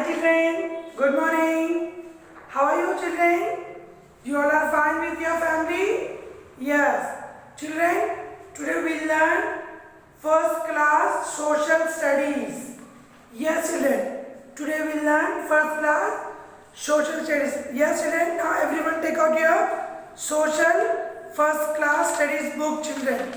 children, good morning. How are you children? You all are fine with your family? Yes. Children, today we learn first class social studies. Yes children, today we learn first class social studies. Yes children, now everyone take out your social first class studies book children.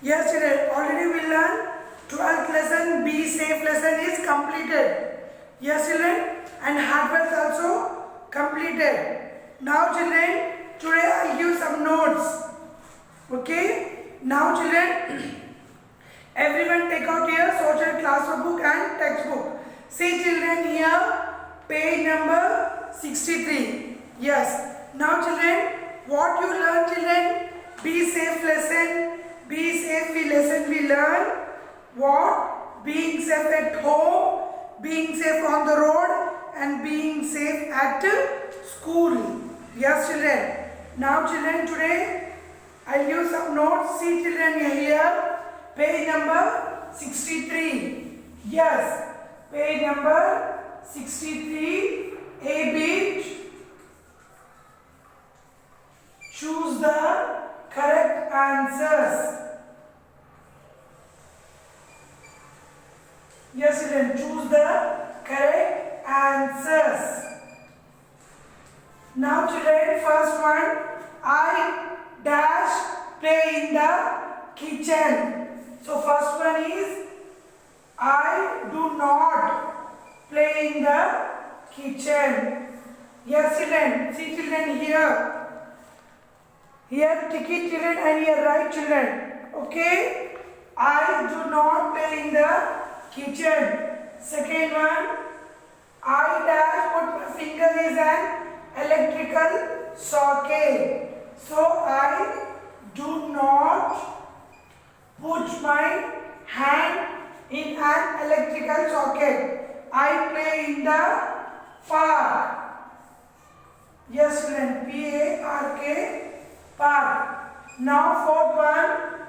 Yes children, already we learned 12th lesson, Be Safe lesson is completed. Yes children, and hardware also completed. Now children, today I give some notes. Okay, now children, everyone take out your social classroom book and textbook. See children here, page number 63. Yes, now children, what you learn children? Be Safe lesson. Be safe lesson we learn what? Being safe at home, being safe on the road and being safe at school. Yes children. Now children, today I'll give some notes. See children here, page number 63. Yes, page number 63, A bit. Choose the correct answers. Yes children, choose the correct answers. Now children, first one, I dash play in the kitchen. So first one is, I do not play in the kitchen. Yes children, see children here. Here tick it children and here write children. Okay, I do not play in the kitchen. Second one, I dash put my finger is an electrical socket. So I do not put my hand in an electrical socket. I play in the park. Yes children, P-A-R-K, park. Now fourth one,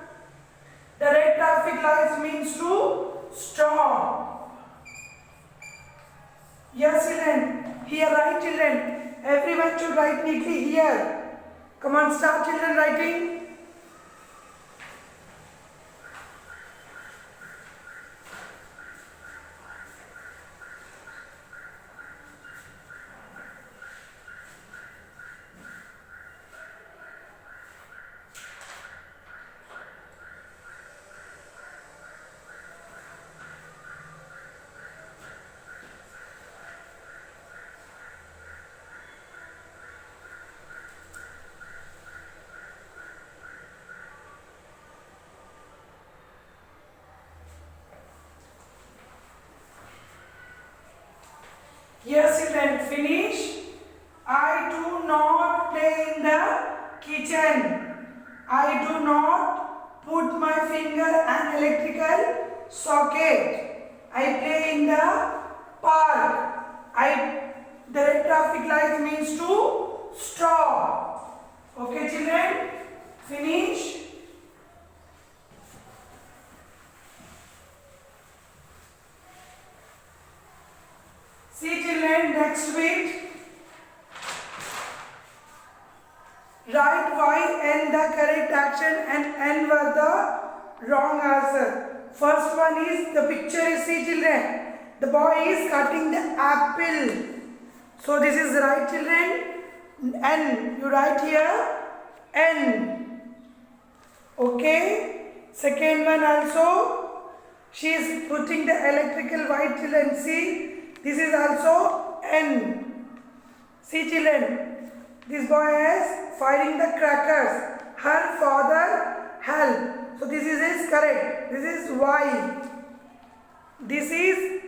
the red traffic lights means to stop. Yes children, here write children. Everyone should write neatly here. Come on, start children writing. Yes children, finish. I do not play in the kitchen. I do not put my finger an electrical socket. I play in the park. The red traffic light means to stop. Okay children, finish. See children, next bit. Write Y and the correct action and N were the wrong answer. First one is, the picture is, see children, the boy is cutting the apple. So this is right children. N, you write here N. Okay. Second one also, she is putting the electrical white children. See. This is also N. See children, this boy is firing the crackers. Her father helped. So this is correct. This is Y. This is,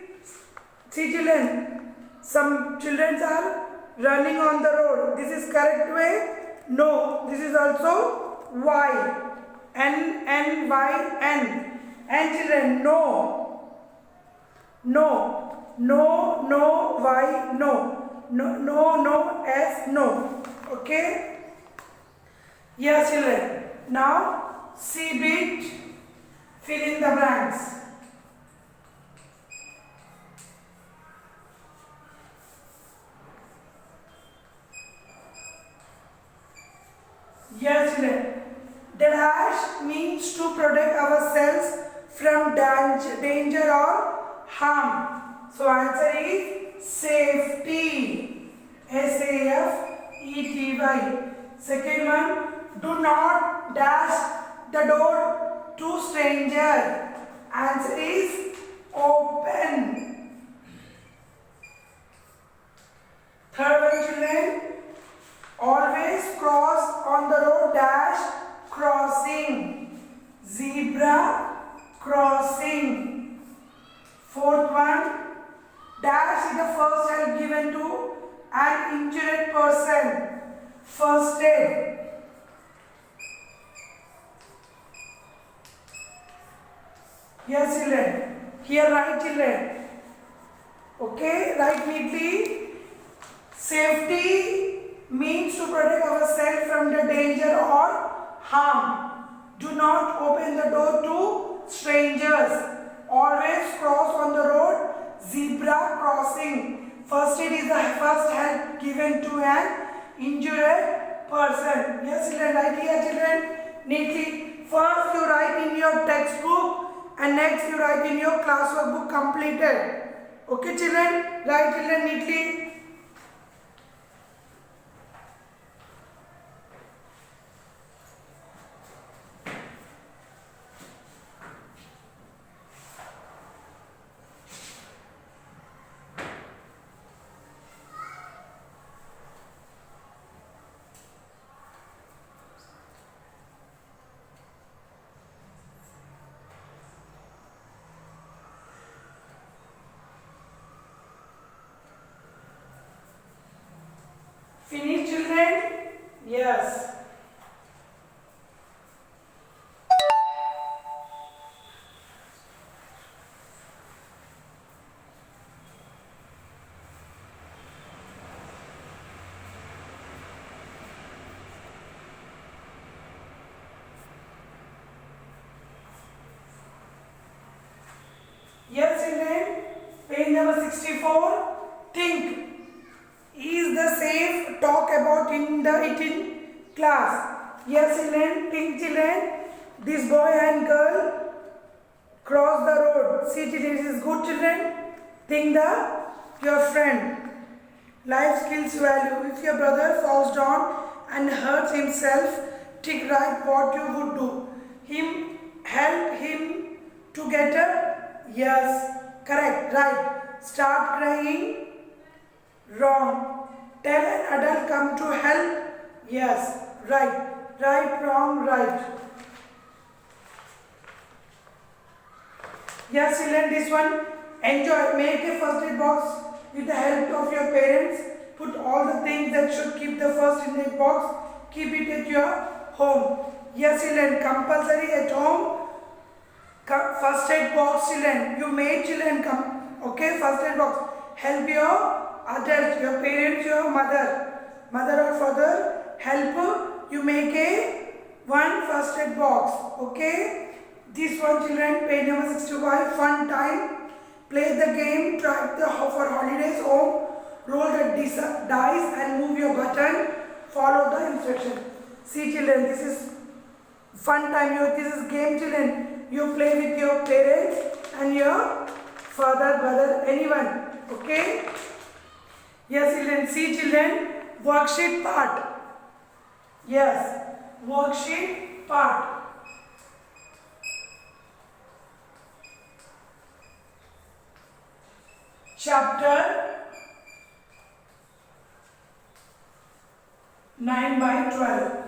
see children, some children are running on the road. This is correct way? No. This is also Y. N, N, Y, N. And children, no. No. No, no, Y, no. No, no, no, S, no. Okay? Yes, children. Now, C bit, fill in the blanks. Yes, children. The dash means to protect ourselves from danger or harm. So answer is safety. SAFETY. Second one, do not dash the door to stranger. Answer is open. Third one, children, always cross on the road dash crossing. Zebra crossing. Fourth one, dash is the first help given to an injured person. First aid. Yes, children. Here write, children. Okay, write neatly. Safety means to protect ourselves from the danger or harm. Do not open the door to strangers. Always cross on the road. Zebra crossing. First aid is the first help given to an injured person. Yes, children, write here, children, neatly. First you write in your textbook and next you write in your classwork book completed. Okay, children, write, children, neatly. Finish, children? Yes. Yes, children. Page number 64. Think. Is the safe talk about in class? Yes, children. Think, children. This boy and girl cross the road. See, children, this is good, children. Think your friend. Life skills value. If your brother falls down and hurts himself, think right what you would do. Help him to get up. Yes, correct, right. Start crying. Wrong. Tell an adult come to help. Yes, right. Right, wrong, right. Yes, children, this one. Enjoy. Make a first aid box with the help of your parents. Put all the things that should keep the first aid box. Keep it at your home. Yes, children, compulsory at home. First aid box, children. You made, children, come. Okay, first aid box. Help your adult, your parents, your mother or father, help you make one first aid box. Okay, this one, children, page number 65, fun time. Play the game, try for holidays home, roll the dice and move your button, follow the instruction. See, children, this is fun time. This is game, children. You play with your parents and your father, brother, anyone. Okay. Yes, children. See, children, worksheet part. Yes, worksheet part. Chapter 9/12.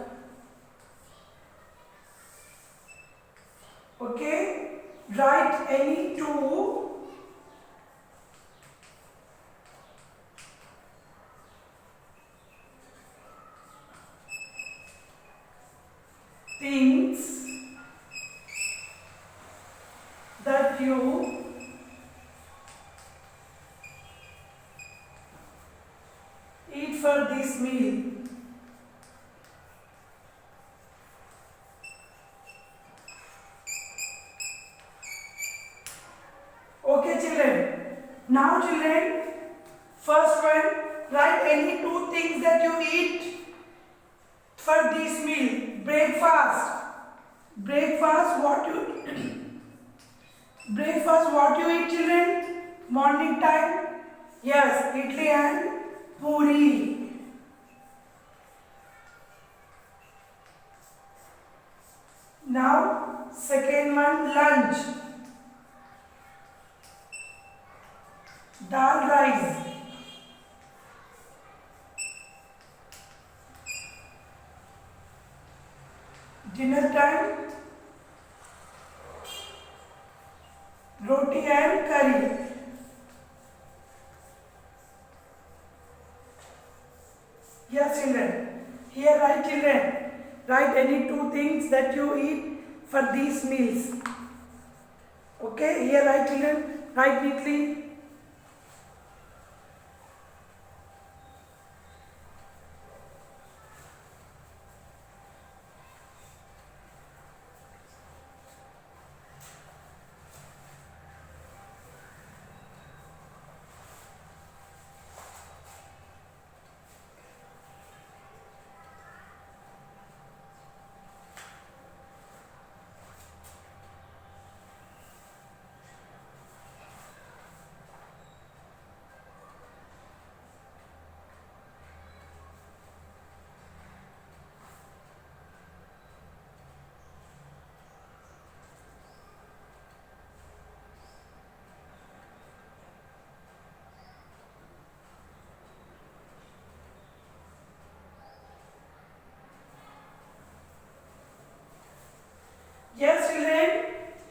Okay, write any two things that you eat for this meal. Okay, children. Now, children, first one, write any two things that you eat for this meal. Breakfast. Breakfast, what you breakfast, what you eat, children? Morning time? Yes, idli and puri. Now, second one, lunch. Dal rice. Dinner time, roti and curry. Yes, children. Here write, children. Write any two things that you eat for these meals. Okay, here write, children. Write neatly. Yes, children,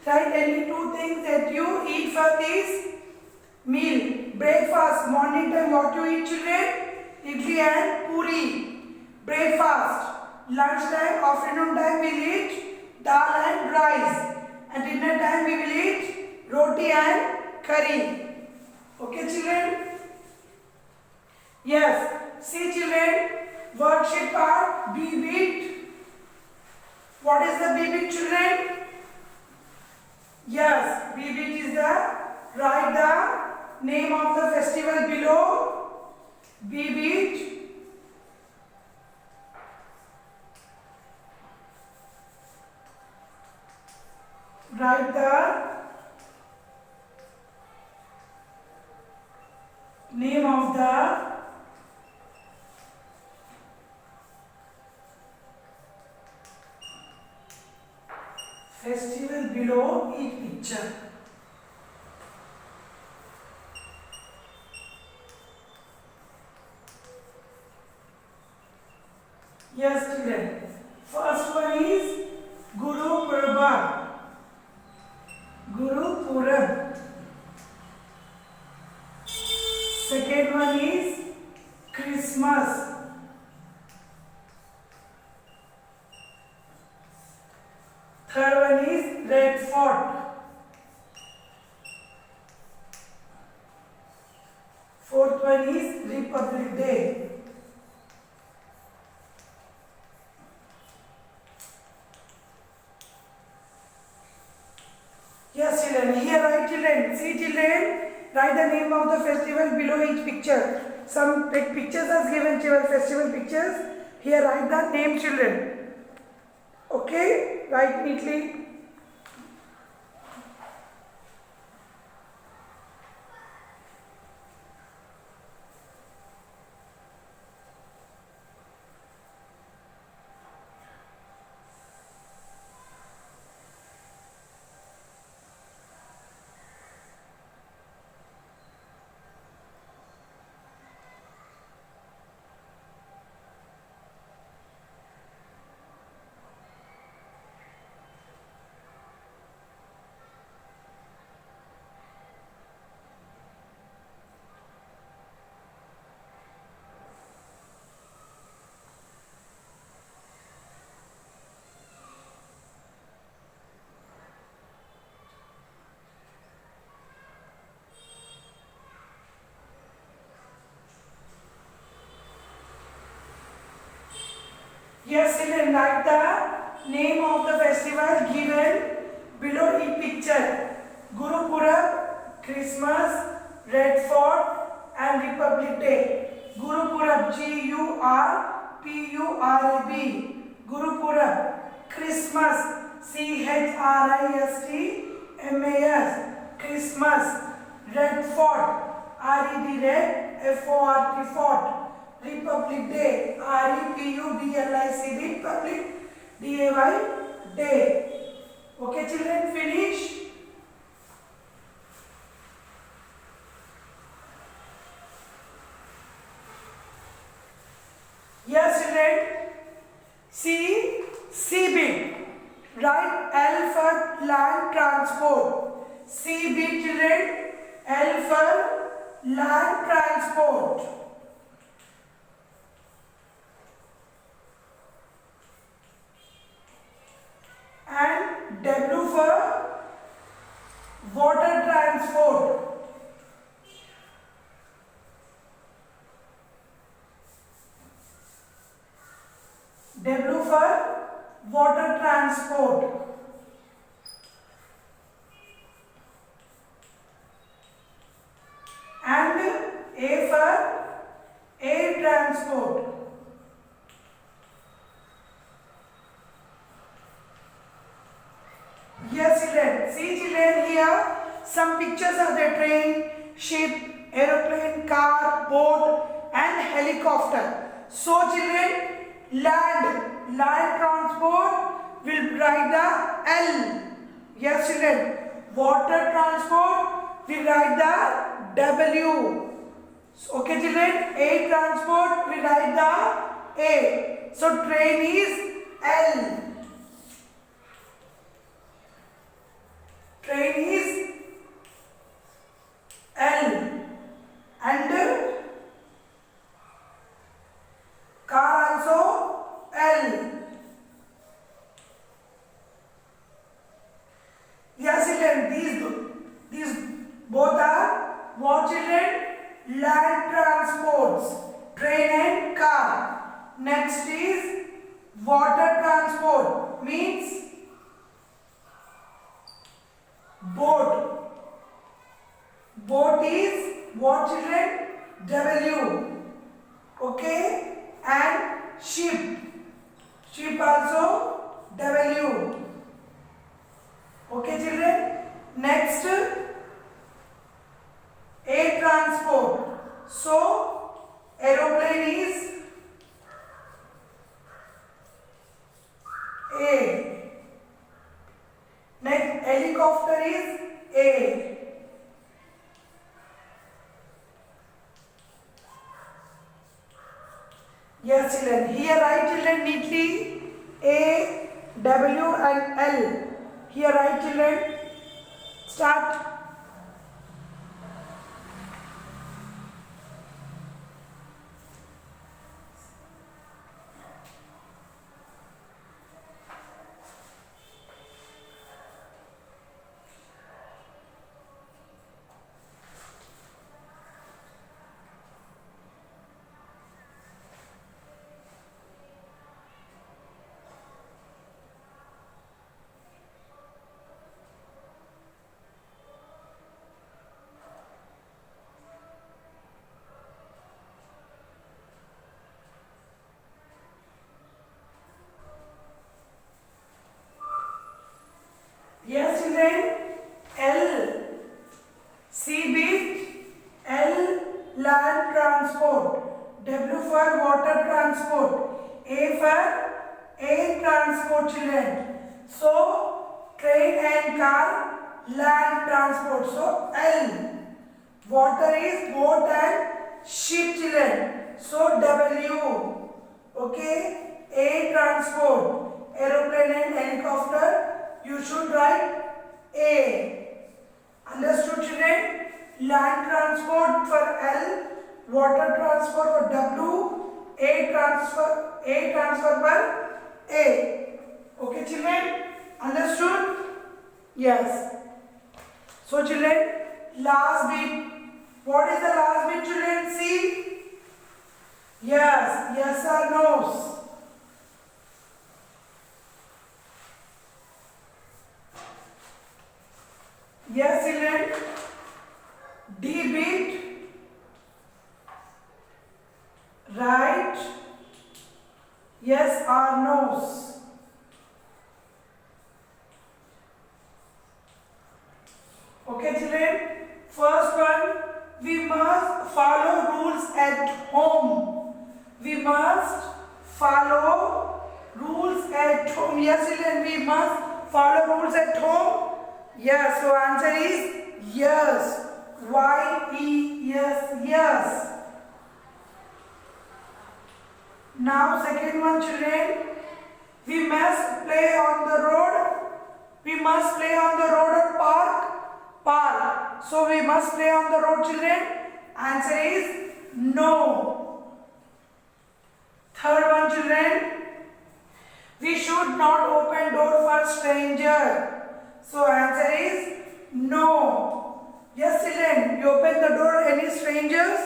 write any two things that you eat for this meal. Breakfast, morning time, what you eat, children? Idli and puri. Breakfast. Lunch time, afternoon time, we will eat dal and rice. And dinner time, we will eat roti and curry. Okay, children? Yes. See, children, worksheet part, be beat. What is the B-beat, children? Yes, B-beat is the, write the name of the festival below. B-beat. Write the name of the festival below each picture. Yes, children. First one is Guru Purab. Guru Purab. Second one is Christmas. Third one is Red Fort. Fourth one is Republic Day. Yes, children. Here write, children. See, children. Write the name of the festival below each picture. Some pictures are given, children. Festival pictures. Here write the name, children. Okay, write neatly. Yes, children, write the name of the festival given below each picture. Guru Purab, Christmas, Red Fort and Republic Day. Guru Purab, G-U-R-P-U-R-A-B. Gurupurab. Christmas. Christmas. Christmas. Red Fort. Red. Fort. Fort. Republic Day. Republic. Republic. Day. Day. Okay children, finish. Yes children. See, CB. Write L for land transport. CB children. L for land transport. And W for water transport. W for water transport. And A for air transport. Yes children, see children here some pictures of the train, ship, aeroplane, car, boat and helicopter. So children, land transport will write the L. Yes children, water transport will write the W. Okay children, air transport will write the A. So train is L. Train is L. And car also L. Yes children, these both are what children? Land transports, train and car. Next is water transport, means boat. Boat is what children? W. Okay. And ship. Ship also W. Okay children. Next air transport. So aeroplane is A. Next helicopter is A. Yes children, here write children neatly A, W and L. Here write children. Start. Yes children, L. C bit L land transport. W for water transport. A for air transport children. So train and car land transport. So L. Water is boat and ship children. So W. Okay. Air transport. Aeroplane and helicopter. You should write A. Understood children? Land transport for L, water transport for W, air transfer for A. Okay children? Understood? Yes. So children, last bit. What is the last bit children? See? Yes. Yes or no? Yes children, D bit, right, Yes or no? Okay children, first one, we must follow rules at home. We must follow rules at home. Yes children, we must follow rules at home. Yes, so answer is yes. Y-E-S, yes. Now second one children, we must play on the road. We must play on the road or park. Park. So we must play on the road children. Answer is no. Third one children, we should not open door for stranger. So answer is no. Yes children, you open the door any strangers?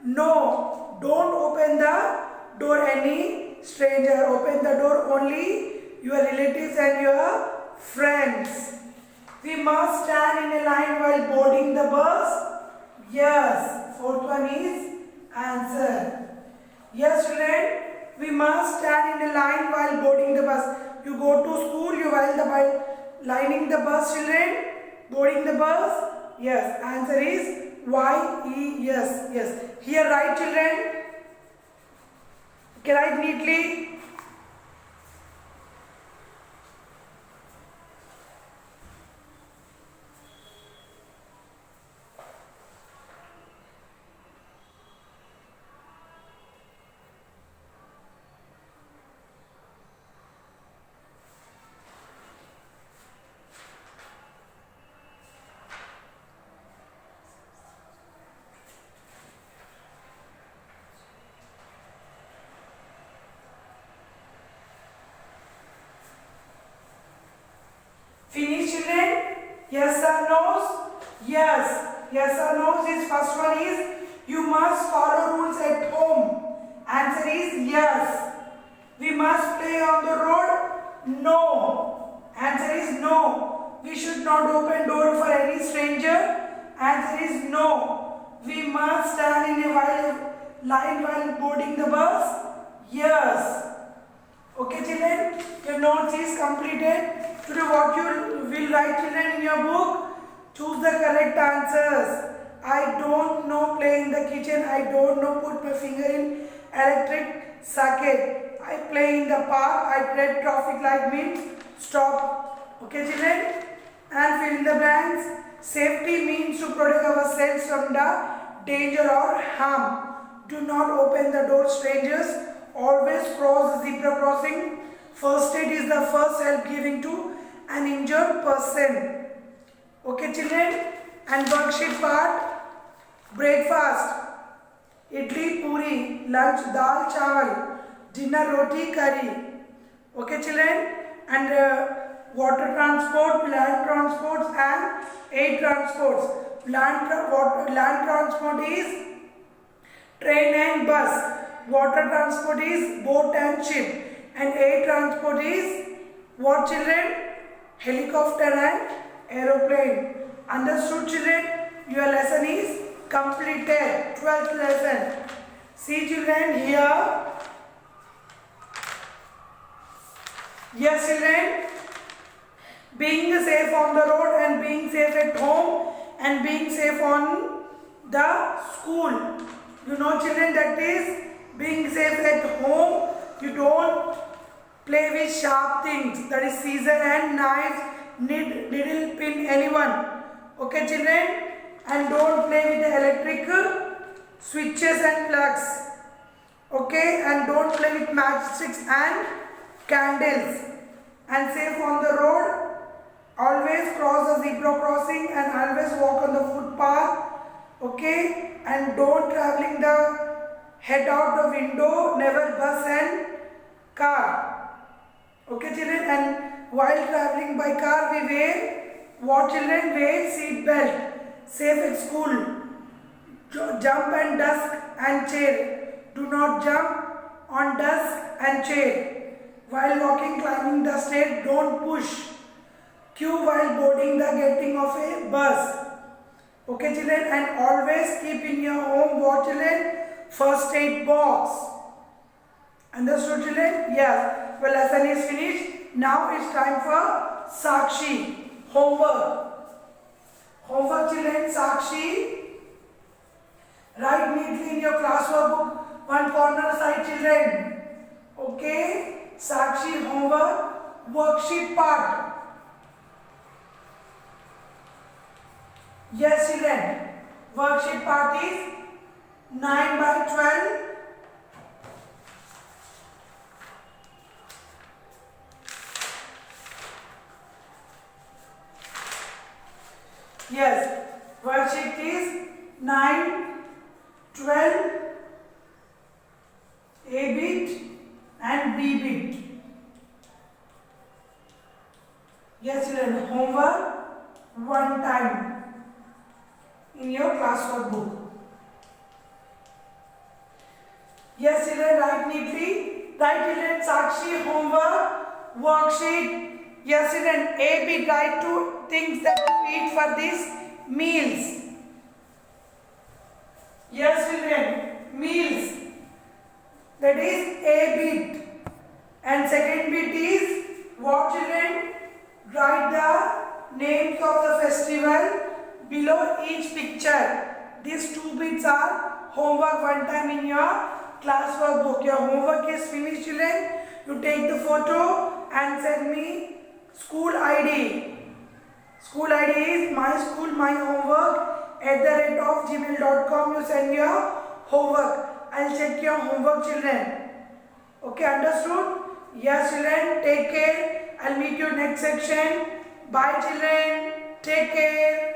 No. Don't open the door any stranger. Open the door only your relatives and your friends. We must stand in a line while boarding the bus. Yes. Fourth one is answer. Yes children, we must stand in a line while boarding the bus. You go to school, you while lining the bus children, boarding the bus. Yes. Answer is Y-E-S. Yes. Here write children. Okay, write neatly. Finish children? Yes or no? Yes. Yes or no? This first one is you must follow rules at home. Answer is yes. We must play on the road? No. Answer is no. We should not open door for any stranger? Answer is no. We must stand in a line while boarding the bus? Yes. Okay children, your notes is completed. Today what you will write children in your book? Choose the correct answers. I don't know play in the kitchen. I don't know put my finger in electric socket. I play in the park. I tread traffic light means stop. Okay children? And fill in the blanks. Safety means to protect ourselves from the danger or harm. Do not open the door strangers. Always cross the zebra crossing. First aid is the first help giving to an injured person. Okay children? And worksheet part. Breakfast. Idli puri. Lunch dal chawal. Dinner roti curry. Okay children? And water transport, land transports and air transports. Land transport is train and bus. Water transport is boat and ship. And air transport is what children? Helicopter and aeroplane. Understood children? Your lesson is completed. 12th lesson. See children here. Yes children. Being safe on the road and being safe at home and being safe on the school. You know children, that is being safe at home. You don't play with sharp things, that is scissor and knives, needle, pin, anyone. Okay children? And don't play with the electric switches and plugs. Okay? And don't play with matchsticks and candles. And safe on the road. Always cross the zebra crossing and always walk on the footpath. Okay? And don't traveling the head out the window, never bus and car. Okay children? And while traveling by car we wear what children? Wear seat belt. Safe at school. Jump and desk and chair. Do not jump on desk and chair. While walking, climbing the stairs, don't push. Queue while boarding the getting of a bus. Okay children? And always keep in your home what children? First aid box. Understood children? Yes. Well, lesson is finished. Now it's time for Sakshi. Homework. Homework children. Sakshi. Write neatly in your classwork book. One corner side children. Okay. Sakshi homework. Worksheet part. Yes children. Worksheet part is 9 by 12. Yes, worksheet is 9, 12, A bit and B bit. Yes children, homework one time in your classwork book. Yes children, write neatly. Write children, Sakshi homework worksheet. Yes children, A bit, write two things that you eat for these meals. Yes children, meals. That is A bit. And second bit is what children? Write the names of the festival below each picture. These two bits are homework one time in your classwork book. Your homework is finished children. You take the photo and send me school ID. School ID is my school my homework @gmail.com. You send your homework. I'll check your homework children. Okay, understood? Yes children, take care. I'll meet you next section. Bye children. Take care.